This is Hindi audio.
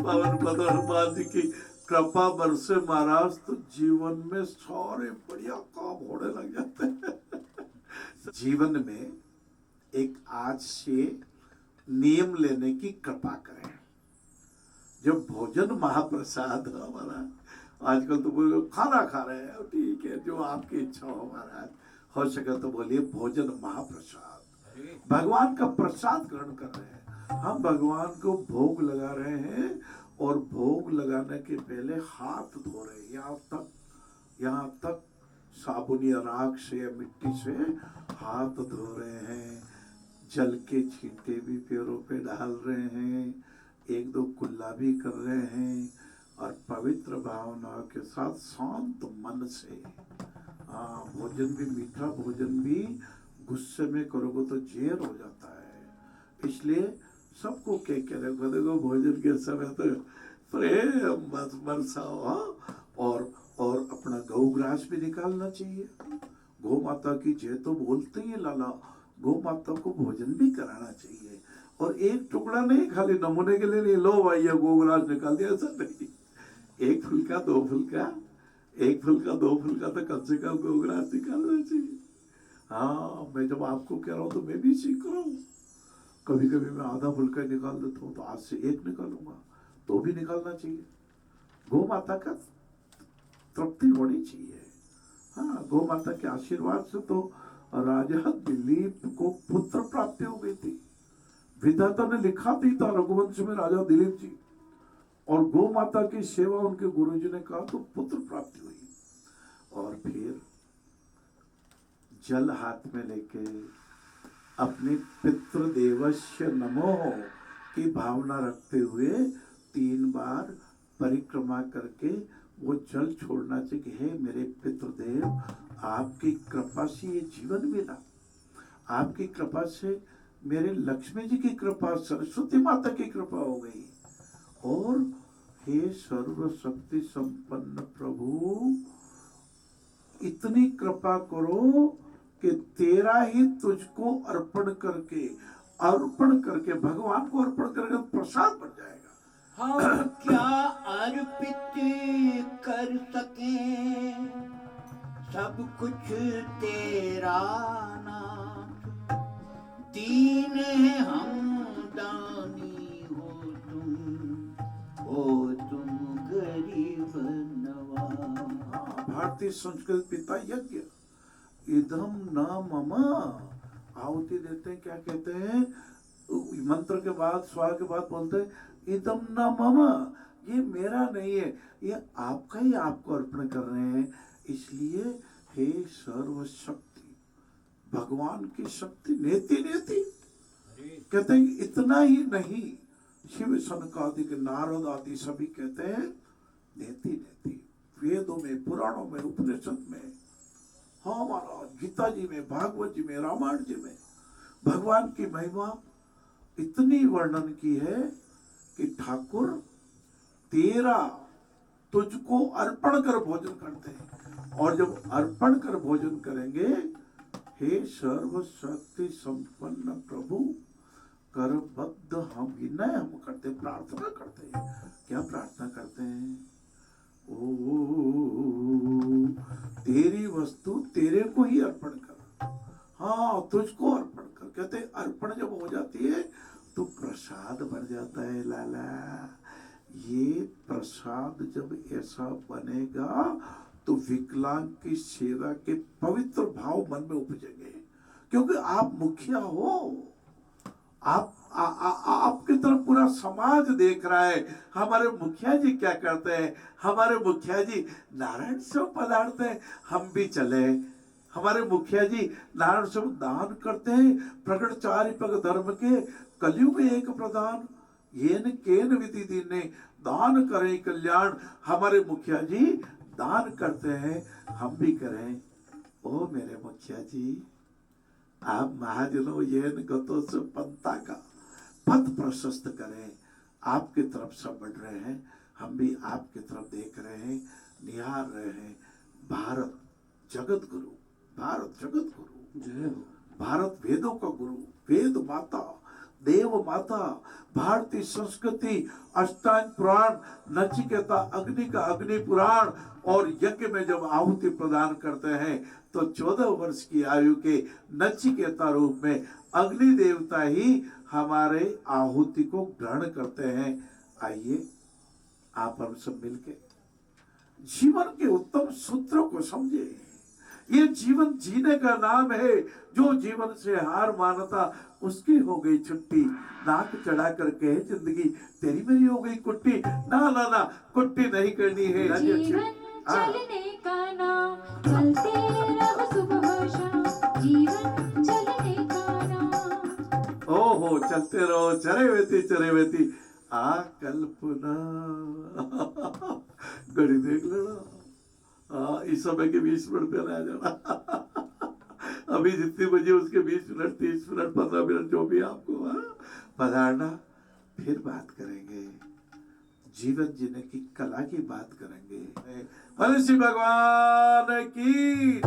पवन पदरबाज जी की कृपा बरसे महाराज तो जीवन में सारे बढ़िया काम होने लग जाते हैं। जीवन में एक आज से नियम लेने की कृपा करें। जब भोजन महाप्रसाद हमारा, आजकल तो कोई खाना खा रहे हैं, ठीक है, जो आपकी इच्छा हो महाराज, हो सके तो बोलिए भोजन महाप्रसाद। भगवान का प्रसाद ग्रहण कर रहे हैं, हम भगवान को भोग लगा रहे हैं और भोग लगाने के पहले हाथ धो रहे हैं। यहाँ तक साबुन या राख से या मिट्टी से हाथ धो रहे हैं, जल के छींटे भी पैरों पे डाल रहे हैं, एक दो कुल्ला भी कर रहे हैं और पवित्र भावना के साथ शांत मन से। भोजन भी, मीठा भोजन भी गुस्से में करोगे तो जेर हो जाता है। इसलिए सबको कह के रखो, देखो भोजन के समय तो प्रेम बस बरसाओ। और अपना गौग्रास भी निकालना चाहिए। गौ माता की जय तो बोलते ही लाला, गौ माता को भोजन भी कराना चाहिए। और एक टुकड़ा नहीं, खाली नमूने के लिए नहीं, लो भाई ये गौग्रास निकाल दिया, ऐसा नहीं। एक फुल्का दो फुल्का, एक फुल्का दो फुल्का तो कम से कम गौग्रास निकालना चाहिए। हाँ, मैं जब आपको कह रहा हूँ तो मैं भी सीख रहा हूँ। कभी कभी मैं आधा फुल्का निकाल देता हूँ, तो आज से एक निकालूंगा, तो भी निकालना चाहिए। गौ माता का तृप्ति होनी चाहिए। हाँ, गौ माता के आशीर्वाद से तो राजा दिलीप को पुत्र प्राप्ति हो गई थी। विधाता ने लिखा भी था रघुवंश में, राजा दिलीप जी, और गौ माता की सेवा उनके गुरुजी ने कहा तो पुत्र प्राप्ति हुई। और फिर जल हाथ में लेके अपने पितृदेवस्य नमो की भावना रखते हुए 3 बार परिक्रमा करके वो जल छोड़ना चाहिए कि हे मेरे पितृदेव, आपकी कृपा से ये जीवन मिला, आपकी कृपा से मेरे लक्ष्मी जी की कृपा, सरस्वती माता की कृपा हो गई। और हे सर्वशक्ति संपन्न प्रभु, इतनी कृपा करो कि तेरा ही तुझको अर्पण करके भगवान को अर्पण करके प्रसाद बन जाएगा। हम क्या अर्पित कर सके, सब कुछ तेरा नाथ, दीन है हम दानी हो तुम गरीब नवाज। भारतीय संस्कृत पिता यज्ञ, इदम न मम, आहुति देते हैं, क्या कहते हैं, मंत्र के बाद, स्वा के बाद बोलते हैं इदम न मम, ये मेरा नहीं है, ये आपका ही, आपको अर्पण कर रहे हैं। इसलिए हे सर्वशक्ति, भगवान की शक्ति नेति नेति, कहते हैं इतना ही नहीं, शिव सनकादिक नारद आदि सभी कहते हैं नेति नेति। वेदों में, पुराणों में, उपनिषद में, हाँ महाराज, गीता जी में, भागवत जी में, रामायण जी में भगवान की महिमा इतनी वर्णन की है कि ठाकुर तेरा तुझको अर्पण कर भोजन करते हैं। और जब अर्पण कर भोजन करेंगे, हे सर्वशक्ति संपन्न प्रभु, करबद्ध हम विनय हम करते, प्रार्थना करते हैं। क्या प्रार्थना करते हैं? ओ तेरी वस्तु तेरे को ही अर्पण कर, हाँ तुझको अर्पण कर। कहते अर्पण जब हो जाती है तो प्रसाद बन जाता है लाला। ये प्रसाद जब ऐसा बनेगा तो विकलांग की सेवा के पवित्र भाव मन में उपजेंगे, क्योंकि आप मुखिया हो, आपकी तरफ पूरा समाज देख रहा है। हमारे मुखिया जी क्या करते हैं, हमारे मुखिया जी नारायण सेव पधारते हैं, हम भी चले। हमारे मुखिया जी नारायण सेव दान करते हैं, प्रकट चारिपग धर्म के कलयुग एक प्रधान, येन केन विधि दीने दान करें कल्याण। हमारे मुखिया जी दान करते हैं, हम भी करें। ओ मेरे मुखिया जी, आप महाजनों येन गतो से पंथा का पथ प्रशस्त करें। आपकी तरफ सब बढ़ रहे हैं, हम भी आपकी तरफ देख रहे हैं, निहार रहे हैं। भारत जगत गुरु, भारत जगत गुरु, भारत वेदों का गुरु, वेद माता, देव माता, भारतीय संस्कृति, अष्टांग पुराण, नचिकेता अग्नि का अग्नि पुराण और यज्ञ में जब आहुति प्रदान करते हैं तो 14 वर्ष की आयु के नचिकेता रूप में अग्नि देवता ही हमारे आहुति को ग्रहण करते हैं। आइए आप हम सब मिलके जीवन के उत्तम सूत्रों को समझे। ये जीवन जीने का नाम है। जो जीवन से हार मानता उसकी हो गई छुट्टी। नाक चढ़ा कर कहे जिंदगी तेरी मेरी हो गई कुट्टी। ना ना ना, कुट्टी नहीं करनी है। जीवन चलने का नाम, चलते रहो सुबह शाम। जीवन चलने का नाम। ओहो, चलते रहो चरे वेती आ कल्पना। घड़ी देख लेना, इस समय के 20 मिनट पहले आ जाना। अभी जितनी बजे उसके 20 मिनट 30 मिनट 15 मिनट जो भी आपको पधारना, फिर बात करेंगे, जीवन जीने की कला की बात करेंगे। श्री भगवान की